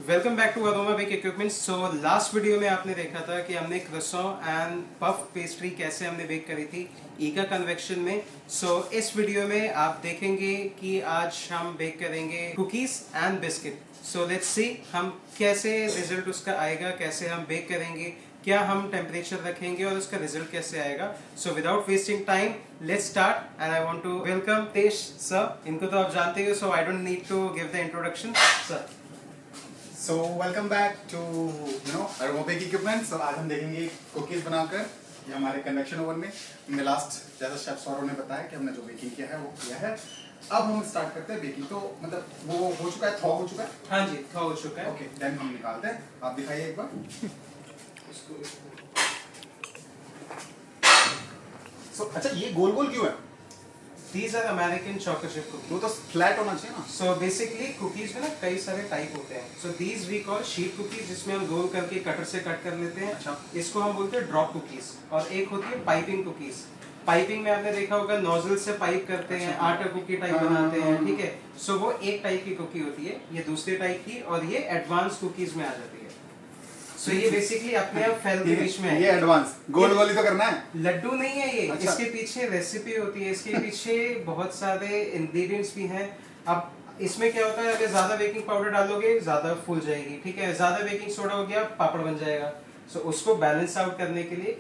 Welcome back to Aroma Bake equipments. So last video में आपने देखा था कि हमने क्रोसॉ एंड पफ पेस्ट्री कैसे हमने बेक करी थी ईका कन्वेक्शन में। इस वीडियो में आप देखेंगे कि आज हम बेक करेंगे cookies and biscuit. Let's see हम कैसे रिजल्ट उसका आएगा, कैसे हम बेक करेंगे, क्या हम टेम्परेचर रखेंगे और उसका रिजल्ट कैसे आएगा। Without wasting time let's start and I want to welcome Tej sir. इनको तो आप जानते हो, so I don't need to give the introduction sir. So welcome back to Aroma Bake Equipment। So आज हम देखेंगे कुकीज बनाकर ये हमारे कन्वेक्शन ओवन में। हमने लास्ट जैसा शेफ सौरव ने बताया कि हमने जो बेकिंग किया है वो किया है। अब हम स्टार्ट करते हैं बेकिंग। तो मतलब वो हो चुका है, थॉ हो चुका है। हाँ जी, थॉ हो चुका है। ओके, देन हम निकालते हैं। आप दिखाइए एक बार। अच्छा ये गोल गोल क्यों है? These are American chocolate chip cookies. वो तो फ्लैट होना चाहिए ना। So basically cookies में ना कई सारे टाइप होते हैं। So these we call sheet cookies, जिसमें हम रोल करके कटर से कट कर लेते हैं। अच्छा। इसको हम बोलते हैं ड्रॉप कुकीज। और एक होती है पाइपिंग कुकीज। पाइपिंग में आपने देखा होगा नोजल से पाइप करते हैं, आटा कुकी टाइप बनाते हैं, ठीक है। सो वो एक टाइप की कुकी होती है, ये दूसरे टाइप की, और ये एडवांस कुकीज में आ जाती है। सो ये बेसिकली अपने आप फैल के बीच में है। ये एडवांस गोल गोल ही तो करना है। लड्डू नहीं है ये। अच्छा। इसके पीछे रेसिपी होती है, इसके पीछे बहुत सारे इंग्रेडिएंट्स भी हैं। अब इसमें क्या होता है, अगर ज्यादा बेकिंग पाउडर डालोगे ज्यादा फूल जाएगी, ठीक है। ज्यादा बेकिंग सोडा हो गया पापड़ बन जाएगा। उसको बैलेंस आउट करने के लिए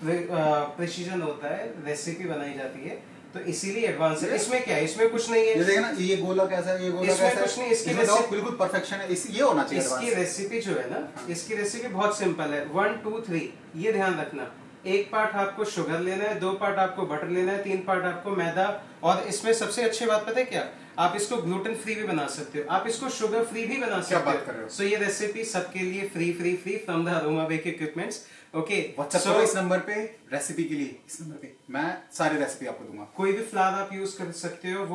प्रिसीजन होता है, रेसिपी बनाई जाती है, तो इसीलिए एडवांस है। इसमें क्या है, इसमें कुछ नहीं है। ये देखना, ये गोला कैसा है, ये गोला कैसा है। इसमें कुछ नहीं, इसकी इसमें तो बिल्कुल परफेक्शन है। ये होना चाहिए। इसकी रेसिपी जो है ना, इसकी रेसिपी बहुत सिंपल है। 1 2 3 ये ध्यान रखना। एक पार्ट आपको शुगर लेना है, 2 पार्ट आपको बटर लेना है, 3 पार्ट आपको मैदा। और इसमें सबसे अच्छी बात पता है क्या, आप इसको ग्लूटेन फ्री भी बना सकते हो, आप इसको शुगर फ्री भी बना सकते हो। क्या बात कर रहे हो? सो ये रेसिपी सबके लिए free from the Aroma Bake equipments. Okay, WhatsApp इस नंबर पे रेसिपी के लिए, इस नंबर पे मैं सारी रेसिपी आपको दूंगा। कोई भी फ्लावर आप यूज कर सकते हो,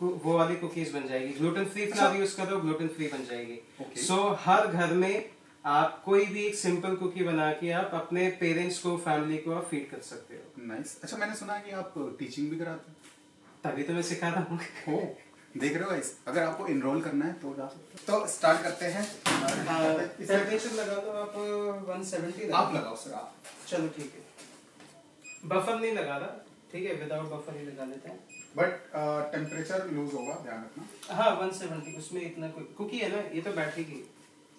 वो वाली कुकीज बन जाएगी। ग्लूटेन फ्री फ्लावर यूज करो, ग्लूटेन फ्री बन जाएगी। Okay. हर घर में आप कोई भी एक सिंपल कुकी बना के आप अपने पेरेंट्स को, फैमिली को आप फीड कर सकते हो। नाइस। अच्छा, मैंने सुना है कि आप टीचिंग भी कराते हो। तभी तो मैं सिखा रहा हूँ। हो, देख रहे हो गाइस, अगर आपको इनरोल करना है तो जा सकते हो। तो स्टार्ट करते हैं। टेम्परेचर लगा दो आप 170। आप लगाओ सर, आप। चलो ठीक है। बफर नहीं लगा रहा, ठीक है, विदाउट बफर ही लगा लेते हैं। बट टेम्परेचर लूज होगा, ध्यान रखना। हाँ 170, उसमें इतना कुकी है ना, ये तो बैठेगी।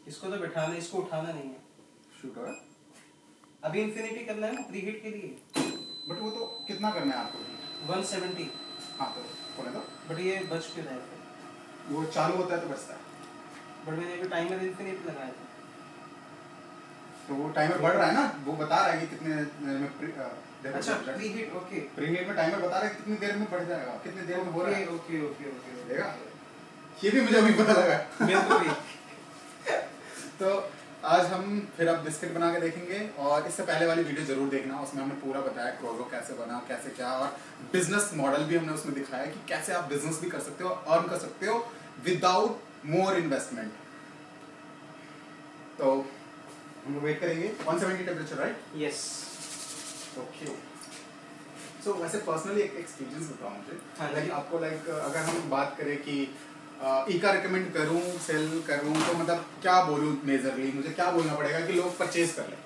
इसको तो बैठाना, इसको उठाना नहीं है। शूट हो रहा है। अभी इंफिनिटी करना है ना प्रीहीट के लिए। बट वो तो कितना करना है आपको? 170। हाँ तो होने दो। बट ये बच क्यों रहा है? वो चालू होता है तो बचता है। बट मैंने अभी टाइमर इंफिनिट लगाया था। तो वो टाइमर बढ़ रहा है ना, वो बता रहा है कि कितने में अच्छा प्रीहीट, ओके। प्रीहीट में टाइमर बता रहा है कितनी देर में बढ़ जाएगा, कितनी देर में हो रहा है। ओके ओके ओके देखा, ये भी मुझे अभी पता लगा। मेरे को भी। तो आज हम फिर अब बिस्किट बना के देखेंगे, और इससे पहले वाली वीडियो जरूर देखना, उसमें हमने पूरा बताया क्रोजो कैसे बना, कैसे क्या, और बिजनेस मॉडल भी हमने उसमें दिखाया कि कैसे आप बिजनेस भी कर सकते हो, अर्न कर सकते हो विदाउट मोर इन्वेस्टमेंट। तो हम लोग वेट करेंगे 170 टेम्परेचर, राइट? यस। ओके। सो वैसे पर्सनली एक एक्सपीरियंस बताऊं मुझे। हाँ, लाइक आपको अगर हम बात करें कि ईका रिकमेंड करूं, सेल करूं, तो मतलब क्या बोलूं मेजरली, मुझे क्या बोलना पड़ेगा कि लोग परचेज कर लें?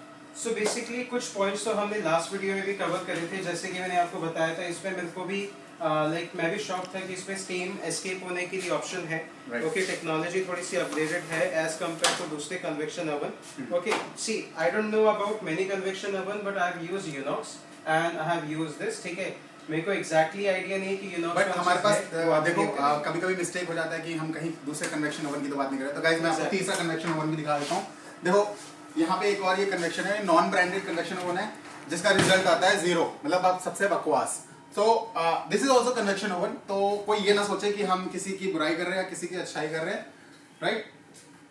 बेसिकली कुछ पॉइंट्स तो हमने लास्ट वीडियो में भी कवर करे थे, जैसे कि मैंने आपको बताया था। इसमें मेरे को भी मैं भी शॉक था कि इसमें स्टीम एस्केप होने के लिए ऑप्शन है। ओके, टेक्नोलॉजी थोड़ी सी अपग्रेडेड है एज कम्पेयर टू दूसरे convection oven. Okay, see I don't know about many convection oven, but I have used Unox and I have used this, ठीक है। मेरे को एग्जैक्टली आइडिया नहीं कि यूनॉक्स, बट हमारे पास देखो कभी कभी मिस्टेक हो जाता है कि हम कहीं दूसरे कन्वेक्शन ओवन की तो बात नहीं कर रहे। तो गाइस मैं आपको तीसरा कन्वेक्शन ओवन भी दिखा देता हूँ। देखो यहाँ पे एक और ये कन्वेक्शन है, नॉन ब्रांडेड कन्वेक्शन ओवन है, जिसका रिजल्ट आता है 0, मतलब आप सबसे बकवास। So this is also convection oven. तो कोई ये ना सोचे कि हम किसी की बुराई कर रहे हैं या किसी की अच्छाई कर रहे हैं, राइट?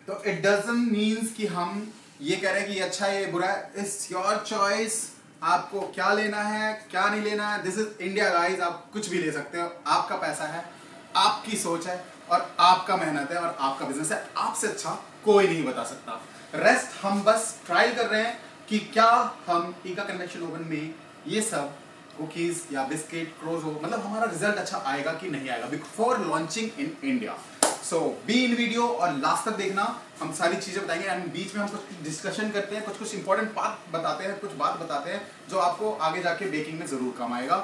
तो इट डजंट मीन्स कि हम ये कह रहे हैं कि ये अच्छा है ये बुरा है। इट्स योर चॉइस, आपको क्या लेना है क्या नहीं लेना है। दिस इज इंडिया गाइस, आप कुछ भी ले सकते हो। आपका पैसा है, आपकी सोच है, और आपका मेहनत है, और आपका बिजनेस है। आपसे अच्छा कोई नहीं बता सकता। रेस्ट हम बस ट्रायल कर रहे हैं कि क्या हम ईका कन्वेक्शन ओवन में ये सब कुकीज या बिस्किट, क्रोजो, मतलब हमारा रिजल्ट अच्छा आएगा कि नहीं आएगा before launching in India. So be in video और लास्ट तक देखना। हम सारी चीज़ें बताएंगे एंड बीच में हम कुछ डिस्कशन करते हैं, कुछ इंपॉर्टेंट बात बताते हैं, कुछ बात बताते हैं जो आपको आगे जाके बेकिंग में ज़रूर काम आएगा।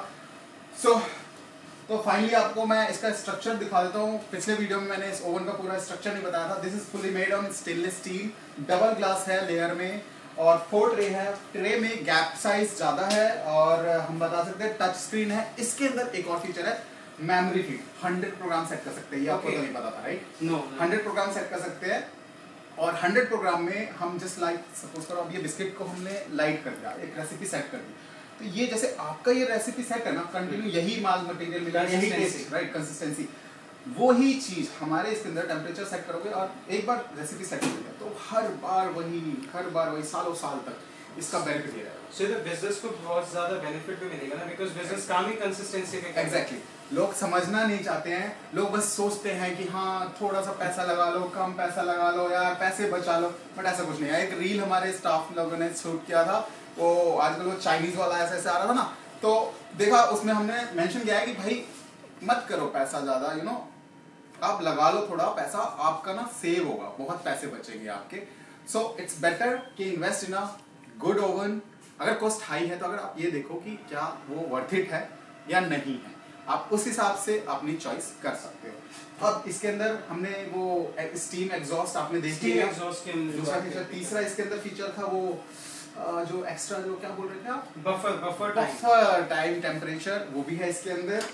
तो फाइनली आपको मैं इसका स्ट्रक्चर दिखा देता हूँ। पिछले वीडियो में मैंने इस ओवन का पूरा स्ट्रक्चर नहीं बताया था। This is fully made on stainless steel, double glass है लेयर में और 4 ट्रे है। ट्रे में गैप साइज ज़्यादा है और हम बता सकते हैं टच स्क्रीन है। इसके अंदर एक और फीचर है मेमोरी फीड, 100 प्रोग्राम सेट कर सकते हैं। ये आपको तो नहीं पता था राइट? नो 100 प्रोग्राम सेट कर सकते हैं और 100 प्रोग्राम में हम जस्ट लाइक सपोज करो अब ये बिस्किट को हमने लाइट कर दिया, एक रेसिपी सेट कर दी, तो ये जैसे आपका ये रेसिपी सेट है ना, कंटिन्यू यही माल मटेरियल मिला, यही टेस्ट राइट, कंसिस्टेंसी, वो ही चीज हमारे इसके अंदर टेम्परेचर सेट करोगे और एक बार रेसिपी सेट कर दिया तो हर बार वही सालों साल तक इसका बेनिफिट ये रहेगा। सो द बिजनेस को बहुत ज्यादा बेनिफिट भी मिलेगा ना, बिकॉज़ बिजनेस काम ही कंसिस्टेंसी पे। एग्जैक्टली लोग समझना नहीं चाहते हैं, लोग बस सोचते हैं कि हाँ थोड़ा सा पैसा लगा लो, कम पैसा लगा लो यार, पैसे बचा लो, बट ऐसा कुछ नहीं है। एक रील हमारे स्टाफ लोगों ने शूट किया था, वो आजकल वो चाइनीज वाला ऐसे आ रहा था ना, तो देखा उसमें हमने मेंशन किया है कि भाई मत करो पैसा ज्यादा, यू नो आप लगा लो थोड़ा पैसा, आपका ना सेव होगा, बहुत पैसे बचेंगे आपके। सो इट्स बेटर कि invest in a good oven. अगर कॉस्ट हाई है तो अगर आप ये देखो कि क्या वो वर्थ इट है या नहीं है, आप उस हिसाब से अपनी चॉइस कर सकते हो। अब इसके अंदर हमने वो स्टीम एग्जॉस्ट आपने देख लिया, दूसरा फीचर। तीसरा इसके अंदर फीचर था वो जो एक्स्ट्रा जो क्या बोल रहे थे आप, बफर टाइम टेम्परेचर, वो भी है इसके अंदर।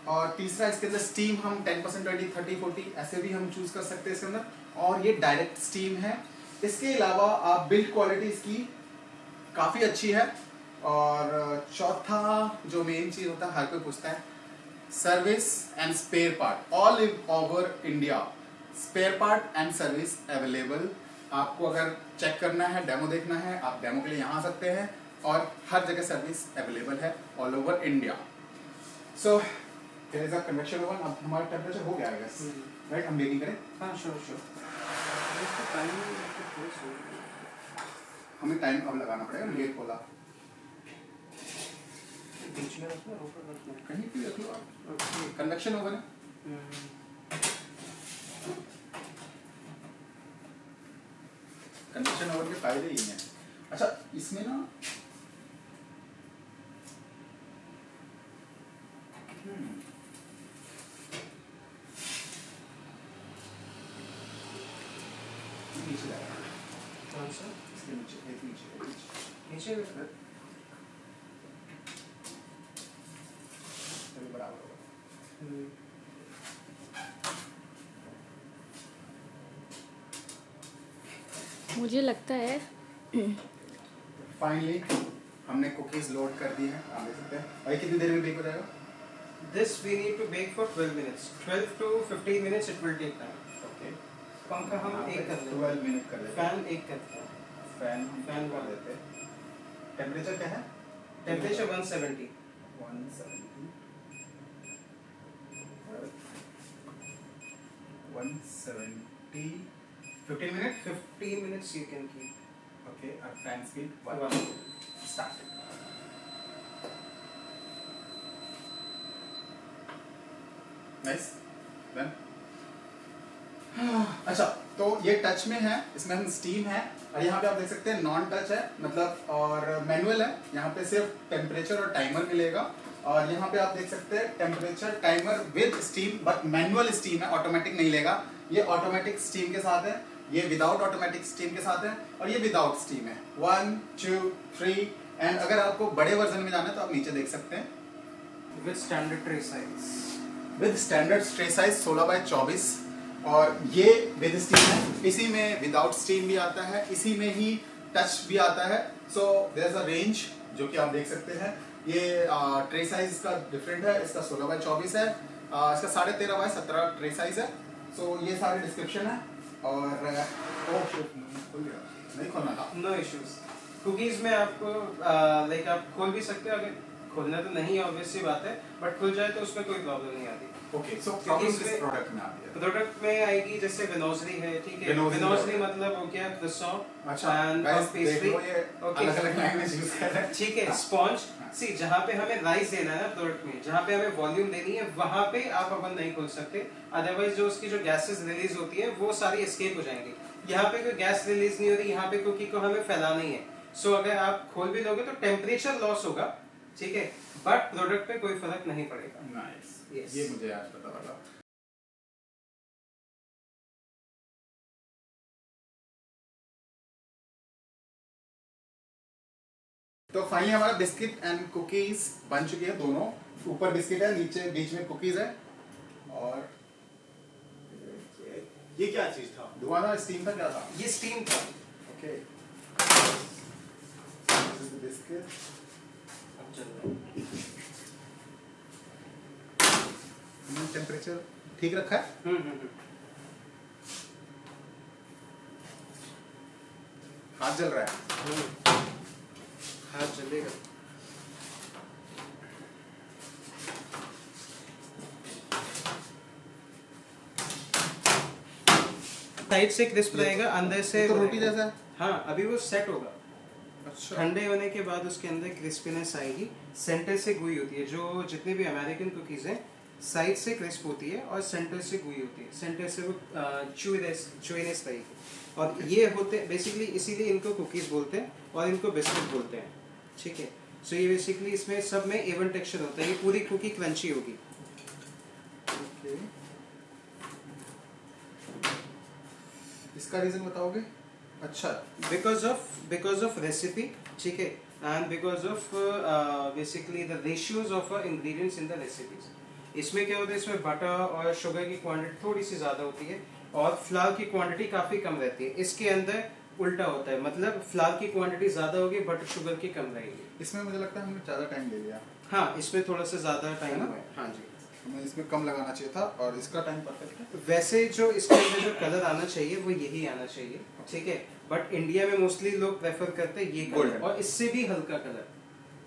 और तीसरा इसके अंदर स्टीम हम 10%, 20, 30, 40 ऐसे भी हम चूज कर सकते हैं इसके अंदर, और ये डायरेक्ट स्टीम है। इसके अलावा आप बिल्ड क्वालिटी इसकी काफी अच्छी है। और चौथा जो मेन चीज होता है, हर कोई पूछता है, service and spare part all over India, spare part and service available. आपको अगर चेक करना है, डेमो देखना है, आप डेमो के लिए यहाँ आ सकते हैं और हर जगह सर्विस अवेलेबल है all over India. So there is a convection oven. अब हमारा टेम्परेचर हो गया है बस, राइट? हम बेकिंग करें? हाँ श्योर। हमें टाइम अब लगाना पड़ेगा, गेट खोला बीच में रखना, ऊपर रखना, कहीं भी रख लो आप। कन्वेक्शन ओवन है। कन्वेक्शन ओवन के फायदे ही हैं। अच्छा इसमें ना नीचे जाएगा, कौन सा? इसके नीचे, एक नीचे नीचे तभी बराबर होगा। मुझे लगता है फाइनली हमने कुकीज लोड कर दी हैं, आप देख सकते हैं। और ये कितनी देर में बेक हो जाएगा? This we need to bake for 12 minutes. 12 to 15 minutes it will take time. Okay, पंखा हम एक कर लेते 12 मिनट कर हैं, देते हैं। फैन एक करते हैं। फैन कर देते हैं। टेम्परेचर क्या है? Temperature 170। 170 15 minute 15 minutes you can keep. Okay. और fan speed 1. Start. Nice done. अच्छा तो ये टच में है, इसमें हम स्टीम है, और यहाँ पे आप देख सकते हैं नॉन टच है मतलब, और मैनुअल है। यहाँ पे सिर्फ टेम्परेचर और टाइमर मिलेगा, और यहाँ पे आप देख सकते हैं temperature timer with steam, but manual steam है, ऑटोमेटिक नहीं लेगा। ये ऑटोमेटिक स्टीम के साथ है, ये विदाउट ऑटोमेटिक स्टीम के साथ है, और ये विदाउट स्टीम है। 1 2 3। एंड अगर आपको बड़े वर्जन में जाना है तो आप नीचे देख सकते हैं, With standard tray size. With standard tray size 16x24, और ये विद स्टीम है। इसी में विदाउट स्टीम भी आता है, इसी में ही टच भी आता है। So there is a range जो कि आप देख सकते हैं। ये ट्रे साइज इसका डिफरेंट है, इसका 16x24 है, इसका 13.5x17 ट्रे साइज है। सो ये सारे डिस्क्रिप्शन है। और खुल गया, नहीं खोलना था। No issues. कुकीज में आपको लाइक आप खोल भी सकते हो, अगर खोलना तो नहीं है ऑब्वियस सी बात है, बट खुल जाए तो उसमें कोई प्रॉब्लम नहीं आती। ओके, सो क्योंकि प्रॉब्लम इसमें- किस प्रोडक्ट में आती है? प्रोडक्ट में आएगी जैसे विनोजली है, ठीक है। विनोजली विनोजली मतलब हो गया croissant अच्छा and गाइस puff देख pastry. लो, ये Okay. अलग-अलग लैंग्वेज यूज कर रहे हैं। ठीक है। हाँ। स्पॉन्ज हाँ। सी जहाँ पे हमें राइस देना है ना प्रोडक्ट में, जहाँ पे हमें वॉल्यूम देनी है, वहाँ पे आप अपन नहीं खोल सकते, अदरवाइज जो उसकी जो गैसेस रिलीज होती है वो सारी एस्केप हो जाएंगी। यहाँ पे कोई गैस रिलीज नहीं हो रही, यहाँ पे कुकी को हमें फैलाना ही है। सो अगर आप खोल भी लोगे तो टेम्परेचर लॉस होगा, ठीक है, बट प्रोडक्ट पे कोई फर्क नहीं पड़ेगा। Nice, Yes. ये मुझे आज पता लगा। तो फाइनली हमारा बिस्किट एंड कुकीज बन चुकी है दोनों। ऊपर बिस्किट है, नीचे बीच में कुकीज है। और ये क्या चीज था? धुआं था, स्टीम था, क्या था? ये स्टीम था। ओके, बिस्किट अब चल रहा है। टेम्परेचर ठीक रखा है। हाथ जल रहा है। हाथ जलेगा। साइड से क्रिस्प रहेगा, अंदर से तो रोटी जैसा है। हाँ, अभी वो सेट होगा। अच्छा, ठंडे होने के बाद उसके अंदर क्रिस्पीनेस आएगी, सेंटर से गुई होती है। जो जितने भी अमेरिकन कुकीज़ हैं, साइड से क्रिस्प होती है और सेंटर से गुई होती है। सेंटर से वो चुईनेस रहेगी। और ये होते बेसिकली, इसीलिए इनको कुकीज़ बोलते हैं और इनको बिस्किट बोलते हैं, ठीक है। सो ये बेसिकली इसमें सब में एवन टेक्सचर होता है। ये पूरी कुकी क्रंची होगी। ओके, इसका रीजन बताओगे? अच्छा, बिकॉज ऑफ रेसिपी, ठीक है, and because of basically the ratios of ingredients in the recipes. इसमें क्या होता है, इसमें बटर और शुगर की क्वांटिटी थोड़ी सी ज़्यादा होती है और फ्लावर की क्वांटिटी काफ़ी कम रहती है। इसके अंदर उल्टा होता है, मतलब फ्लावर की क्वांटिटी ज़्यादा होगी बट शुगर की कम रहेगी। इसमें मुझे लगता है हमने ज़्यादा टाइम ले लिया। हाँ, इसमें थोड़ा सा ज़्यादा टाइम है ना? हुआ है। हाँ जी, हमें इसमें कम लगाना चाहिए था और इसका टाइम परफेक्ट है। वैसे जो इसके अंदर जो कलर आना चाहिए वो यही आना चाहिए, ठीक है। बट इंडिया में मोस्टली लोग प्रेफर करते हैं ये कलर Golden. और इससे भी हल्का कलर,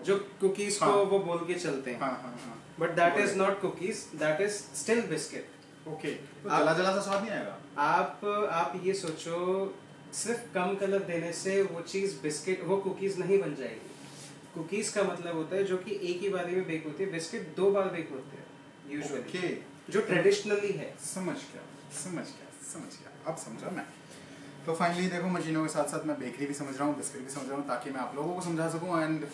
जो कुकीज हाँ. को वो बोल के चलते हैं। हाँ हाँ हाँ, but that is Golden. Not cookies, that is still biscuit. Okay. तो जला जला सा स्वाद नहीं आएगा? आप ये सोचो, सिर्फ कम कलर देने से वो चीज बिस्किट, वो कुकीज नहीं बन जाएगी। कुकीज का मतलब होता है जो कि एक ही बारी में बेक होती है, बिस्किट 2 बार बेक होते हैं यूजुअली, ओके, जो ट्रेडिशनली है। समझ गया, अब समझा मैं। तो फाइनली देखो, मशीनों के साथ साथ मैं बेकरी भी समझ रहा हूँ, बिस्किट भी समझ रहा हूँ, ताकि मैं आप लोगों को समझा सकूँ। एंड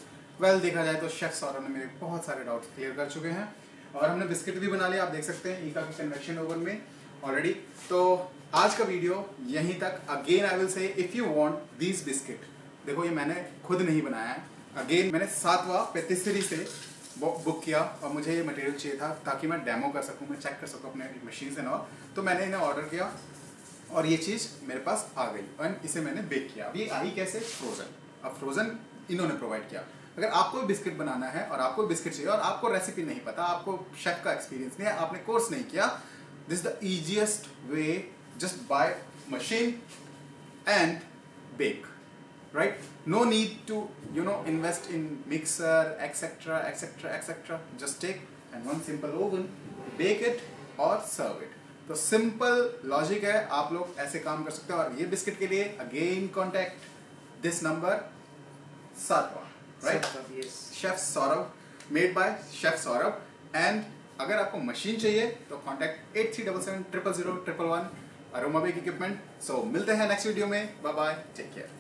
वेल, देखा जाए तो शेफ सौरभ ने मेरे बहुत सारे डाउट्स क्लियर कर चुके हैं और हमने बिस्किट भी बना लिया, आप देख सकते हैं ईका के कन्वेक्शन ओवन में ऑलरेडी। तो आज का वीडियो यहीं तक। Again I will say, if you want this biscuit, देखो ये मैंने खुद नहीं बनाया है। अगेन मैंने 7वां पेटिसरी से बुक किया और मुझे ये मटेरियल चाहिए था ताकि मैं डेमो कर सकूं, मैं चेक कर सकूं अपने मशीन से ना। तो मैंने इन्हें ऑर्डर किया और ये चीज़ मेरे पास आ गई और इसे मैंने बेक किया। अब ये आई कैसे? फ्रोजन। अब फ्रोजन इन्होंने प्रोवाइड किया। अगर आपको बिस्किट बनाना है और आपको बिस्किट चाहिए और आपको रेसिपी नहीं पता, आपको शेफ का एक्सपीरियंस नहीं है, आपने कोर्स नहीं किया, this is the easiest way, just buy machine and bake, right? No need to, invest in mixer, etc. Just take and one simple oven, bake it और serve it. तो simple logic है, आप लोग ऐसे काम कर सकते हो। और ये बिस्किट के लिए अगेन कॉन्टेक्ट दिस नंबर 7वां, right? Chef Saurabh, made by chef Saurabh. And अगर आपको मशीन चाहिए तो contact 8377 000 111 Aroma bake equipment. So मिलते हैं नेक्स्ट वीडियो में, बाय बाय, टेक केयर।